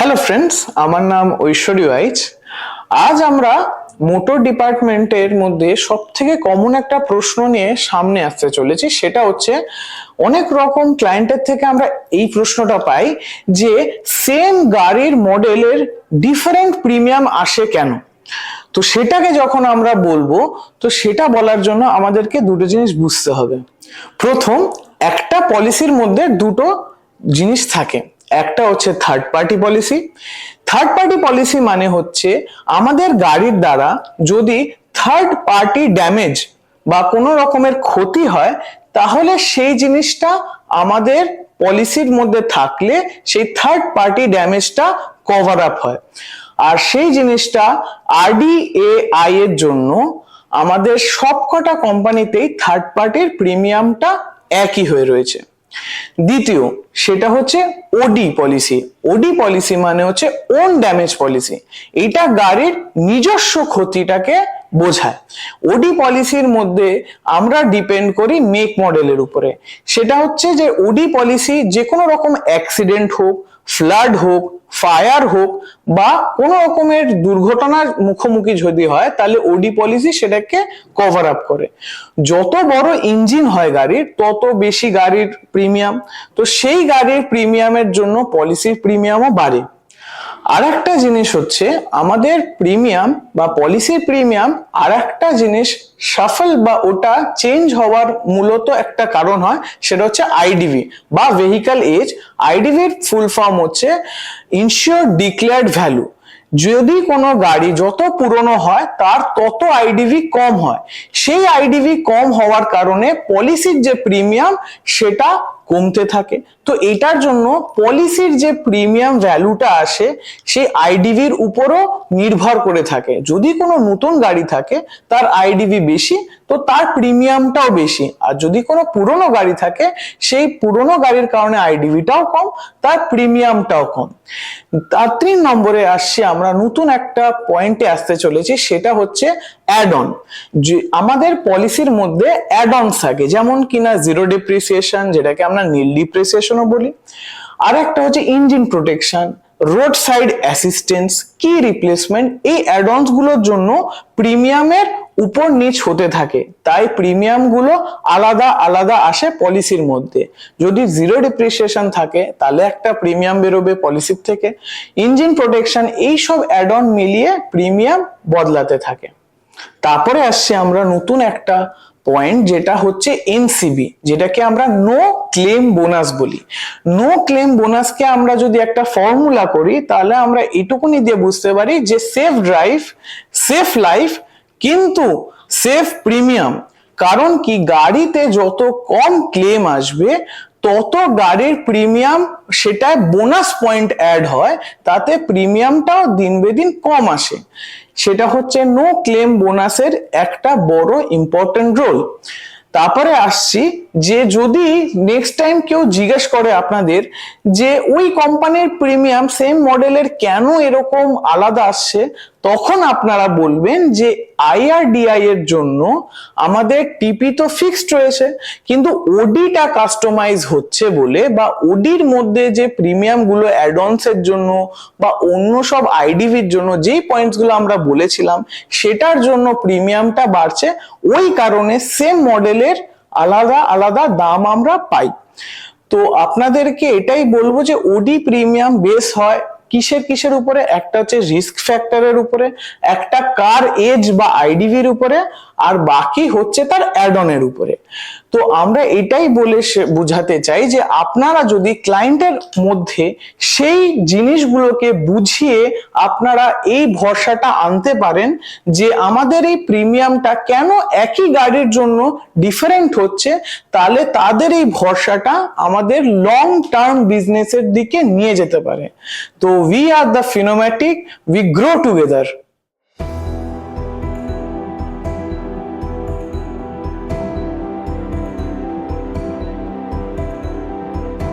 Hello friends, আমার নাম ঐশ্বরী wise. আজ আমরা মোটর ডিপার্টমেন্টের মধ্যে সব থেকে কমন একটা প্রশ্ন নিয়ে সামনে আসতে চলেছি। সেটা হচ্ছে, অনেক রকম ক্লায়েন্টের থেকে আমরা এই প্রশ্নটা পাই যে সেম গাড়ির মডেলের ডিফারেন্ট প্রিমিয়াম আসে কেন। তো সেটাকে যখন আমরা বলবো, তো সেটা বলার জন্য আমাদেরকে দুটো জিনিস বুঝতে হবে। প্রথম, একটা পলিসির মধ্যে দুটো জিনিস থাকে। একটা হচ্ছে third party policy. Third party policy মানে হচ্ছে আমাদের গাড়ির দ্বারা যদি থার্ড পার্টি ড্যামেজ বা কোনো রকমের ক্ষতি হয়, তাহলে সেই জিনিসটা আমাদের পলিসির মধ্যে থাকলে সেই থার্ড পার্টি ড্যামেজটা কভার আপ হয়। আর সেই জিনিসটা RDAI এর জন্য আমাদের সবকটা কোম্পানিতেই থার্ড পার্টির প্রিমিয়ামটা একই হয়ে রয়েছে। দ্বিতীয়, সেটা হচ্ছে ওডি পলিসি। ওডি পলিসি মানে হচ্ছে ওন ড্যামেজ পলিসি। এটা গাড়ির নিজস্ব ক্ষতিটাকে বোঝায়। ওডি পলিসির মধ্যে আমরা ডিপেন্ড করি মেক মডেলের উপরে। সেটা হচ্ছে যে ওডি পলিসি যে কোনো রকম অ্যাক্সিডেন্ট হোক, ফ্লাড হোক, ফায়ার হোক বা কোনো রকমের দুর্ঘটনার মুখোমুখি যদি হয়, তাহলে ওডি পলিসি সেটাকে কভার আপ করে। যত বড় ইঞ্জিন হয় গাড়ির, তত বেশি গাড়ির প্রিমিয়াম। তো সেই গাড়ির প্রিমিয়ামের জন্য পলিসির প্রিমিয়ামও বাড়ে। আর একটা জিনিস হচ্ছে, আমাদের প্রিমিয়াম বা পলিসির প্রিমিয়াম আর একটা জিনিস শাফল বা ওটা চেঞ্জ হওয়ার মূলত একটা কারণ হয়, সেটা হচ্ছে আইডিভি বা ভেহিকল এজ। আইডিভির ফুল ফর্ম হচ্ছে ইনসিওরড ডিক্লেয়ার্ড ভ্যালু। যদি কোনো গাড়ি যত পুরনো হয় তার তত আইডিভি কম হয়। সেই আইডিভি কম হওয়ার কারণে পলিসির যে প্রিমিয়াম সেটা কমতে থাকে। তো এটার জন্য পলিসির যে প্রিমিয়াম ভ্যালুটা আসে সেই আইডিভির উপরও নির্ভর করে থাকে। যদি কোনো নতুন গাড়ি থাকে তার আইডিভি বেশি, তো তার প্রিমিয়ামটাও বেশি। আর যদি কোনো পুরনো গাড়ি থাকে, সেই পুরনো গাড়ির কারণে আইডিভিটাও কম, তার প্রিমিয়ামটাও কম। আর 3 নম্বরে আসছি আমরা, নতুন একটা পয়েন্টে আসতে চলেছি, সেটা হচ্ছে অ্যাড অন। আমাদের পলিসির মধ্যে অ্যাড অন থাকে, যেমন কিনা জিরো ডিপ্রিসিয়েশন, যেটাকে আমরা নীল ডিপ্রিসিয়েশনও বলি। আর একটা হচ্ছে engine protection, road side assistance, কি রিপ্লেসমেন্ট। এই অ্যাডঅনস গুলোর জন্য প্রিমিয়ামের উপর নিচ হতে থাকে, তাই প্রিমিয়াম গুলো আলাদা আলাদা আসে পলিসির মধ্যে। যদি জিরো ডিপ্রিসিয়েশন থাকে তাহলে একটা প্রিমিয়াম বেরোবে পলিসির থেকে। ইঞ্জিন প্রোটেকশন, এইসব অ্যাডঅন মিলিয়ে প্রিমিয়াম বদলাতে থাকে। তারপরে আসছে আমরা নতুন একটা পয়েন্ট, যেটা হচ্ছে NCB, যেটাকে আমরা নো ক্লেম বোনাস বলি। নো ক্লেম বোনাসকে আমরা যদি একটা ফর্মুলা করি, তাহলে আমরা এটুকুনি দিয়ে বুঝতে পারি যে সেফ ড্রাইভ, সেফ লাইফ, কিন্তু সেফ প্রিমিয়াম। কারণ কি, গাড়িতে যত কম ক্লেম আসবে তত গাড়ির প্রিমিয়াম সেটায় বোনাস পয়েন্ট অ্যাড হয়, তাতে প্রিমিয়ামটাও দিন বেদিন কম আসে। সেটা হচ্ছে নো ক্লেম বোনাসের একটা বড় ইম্পর্টেন্ট রোল। তারপরে আসছি যে যদি নেক্সট টাইম কেউ জিজ্ঞেস করে আপনাদের যে ওই কোম্পানির প্রিমিয়াম সেম মডেলের কেন এরকম আলাদা আসছে, তখন আপনারা বলবেন যে IRDAI এর জন্য আমাদের টিপি তো ফিক্সড রয়েছে, কিন্তু ওডিটা কাস্টমাইজ হচ্ছে বলে, বা ওডির মধ্যে যে প্রিমিয়াম গুলো অ্যাডঅনস এর জন্য বা অন্য সব আইডিভির জন্য যেই পয়েন্টস গুলো আমরা বলেছিলাম, সেটার জন্য প্রিমিয়ামটা বাড়ছে। ওই কারণে সেম মডেলের আলাদা আলাদা দাম আমরা পাই। তো আপনাদেরকে এটাই বলবো যে ওডি প্রিমিয়াম বেস হয় কিসের কিসের উপরে, একটা হচ্ছে রিস্ক ফ্যাক্টরের উপরে, একটা কার এজ বা আইডিভির উপরে, আর বাকি হচ্ছে তার অ্যাডনের উপরে। তো আমরা এটাই বলে বুঝাতে চাই যে আপনারা যদি ক্লায়েন্টের মধ্যে সেই জিনিসগুলোকে বুঝিয়ে আপনারা এই ভরসাটা আনতে পারেন যে আমাদের এই প্রিমিয়ামটা কেন একই গাড়ির জন্য ডিফারেন্ট হচ্ছে, তাহলে তাদের এই ভরসাটা আমাদের লং টার্ম বিজনেসের দিকে নিয়ে যেতে পারে। তো we are the Phenomatic, we grow together.